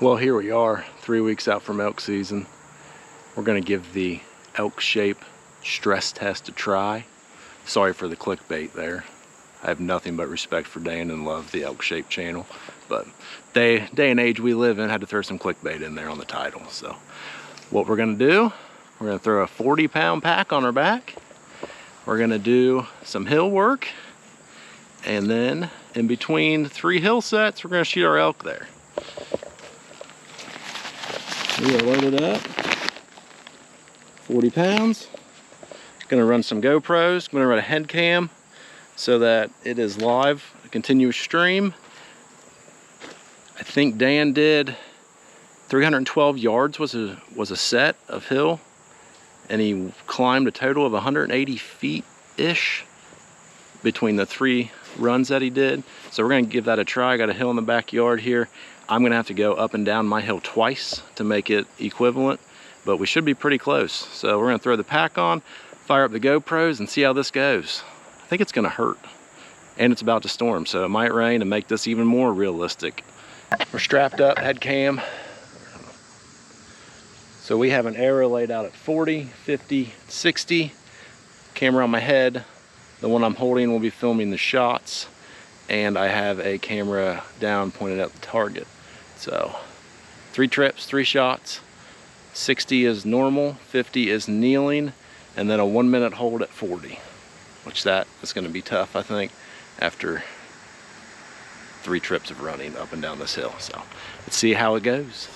Well, here we are, 3 weeks out from elk season. We're gonna give the ElkShape stress test a try. Sorry for the clickbait there. I have nothing but respect for Dan and love the ElkShape channel, but day and age we live in, had to throw some clickbait in there on the title. So what we're gonna do, we're gonna throw a 40-pound pack on our back. We're gonna do some hill work, and then in between 3 hill sets, we're gonna shoot our elk there. We are loaded up, 40 pounds. Gonna run some GoPros, gonna run a head cam so that it is live, a continuous stream. I think Dan did 312 yards was a set of hill, and he climbed a total of 180 feet-ish between the 3 runs that he did. So we're gonna give that a try. I got a hill in the backyard here. I'm gonna have to go up and down my hill twice to make it equivalent, but we should be pretty close. So we're gonna throw the pack on, fire up the GoPros, and see how this goes. I think it's gonna hurt, and it's about to storm, so it might rain and make this even more realistic. We're strapped up, head cam. So we have an arrow laid out at 40, 50, 60. Camera on my head. The one I'm holding will be filming the shots, and I have a camera down pointed at the target. So 3 trips, 3 shots. 60 is normal, 50 is kneeling, and then a 1-minute hold at 40, which that is going to be tough, I think, after 3 trips of running up and down this hill. So let's see how it goes.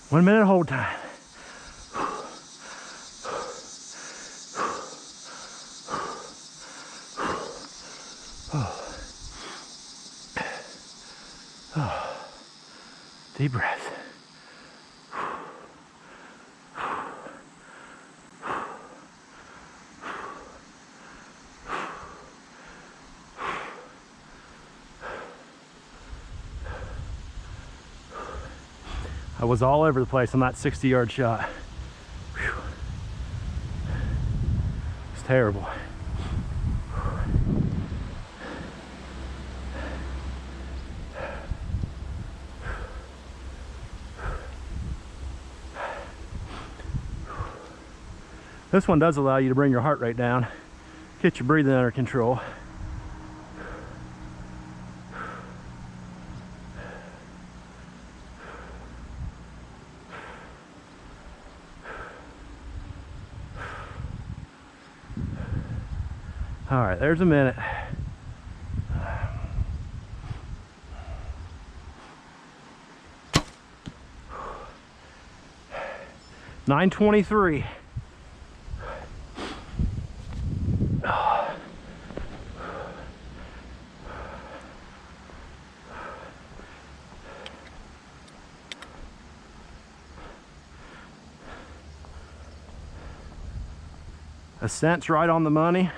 One minute hold time. Deep breath. I was all over the place on that 60-yard shot. Whew. It's terrible. This one does allow you to bring your heart rate down, get your breathing under control. All right, there's a minute. 9:23. Ascent's right on the money.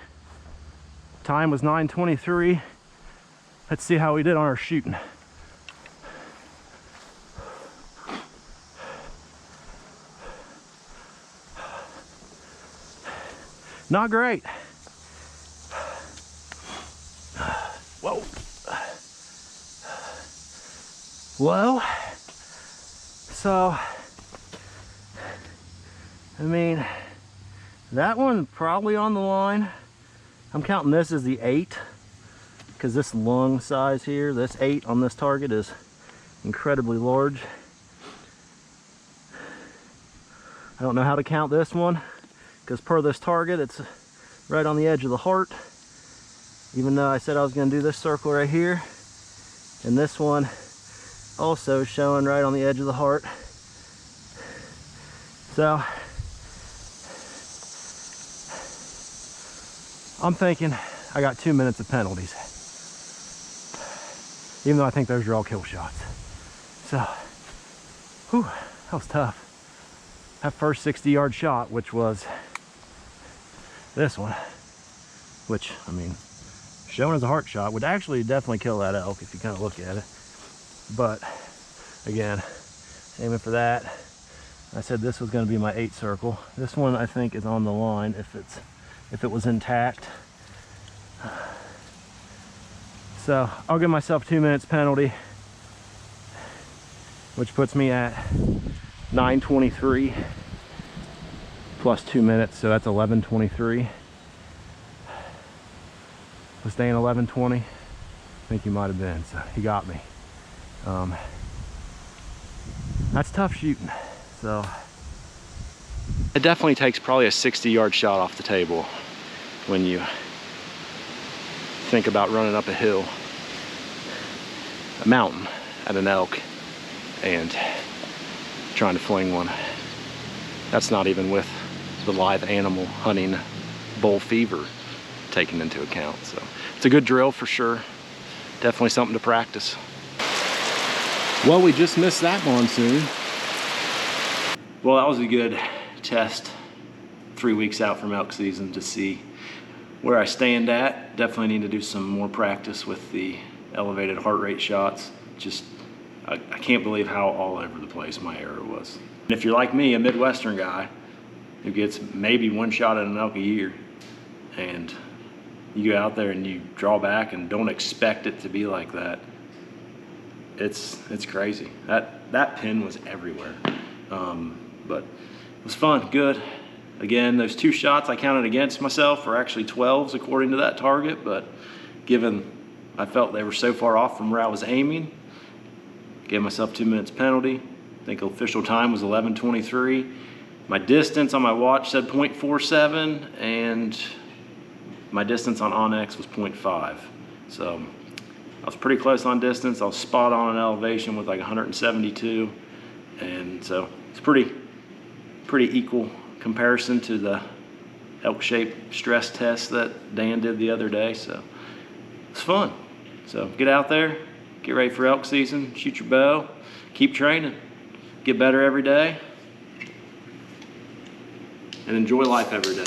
Time was 9:23. Let's see how we did on our shooting. Not great. Whoa. Whoa. So, I mean, that one probably on the line. I'm counting this as the 8 because this lung size here, this 8 on this target is incredibly large. I don't know how to count this one because per this target it's right on the edge of the heart, even though I said I was going to do this circle right here, and this one also showing right on the edge of the heart. So I'm thinking I got 2 minutes of penalties, even though I think those are all kill shots. So, whew, that was tough. That first 60-yard shot, which was this one, which, I mean, shown as a heart shot, would actually definitely kill that elk if you kind of look at it. But again, aiming for that. I said this was going to be my 8 circle. This one I think is on the line if it was intact. So I'll give myself 2 minutes penalty, which puts me at 9:23 plus 2 minutes, so that's 11:23. Was staying 11:20? I think he might have been, so he got me. That's tough shooting. So it definitely takes probably a 60-yard shot off the table when you think about running up a hill, a mountain at an elk and trying to fling one. That's not even with the live animal hunting bull fever taken into account. So it's a good drill for sure. Definitely something to practice. Well, we just missed that monsoon. Well, that was a good test 3 weeks out from elk season to see where I stand at. Definitely need to do some more practice with the elevated heart rate shots. Just, I can't believe how all over the place my error was. And if you're like me, a Midwestern guy who gets maybe 1 shot at an elk a year, and you go out there and you draw back and don't expect it to be like that, it's crazy. That pin was everywhere. But it was fun, good. Again, those 2 shots I counted against myself were actually 12s according to that target, but given I felt they were so far off from where I was aiming, gave myself 2 minutes penalty. I think official time was 11:23. My distance on my watch said 0.47, and my distance on Onyx was 0.5. So I was pretty close on distance. I was spot on elevation with like 172, and so it's pretty equal comparison to the ElkShape stress test that Dan did the other day. So it's fun. So get out there, get ready for elk season, shoot your bow, keep training, get better every day, and enjoy life every day.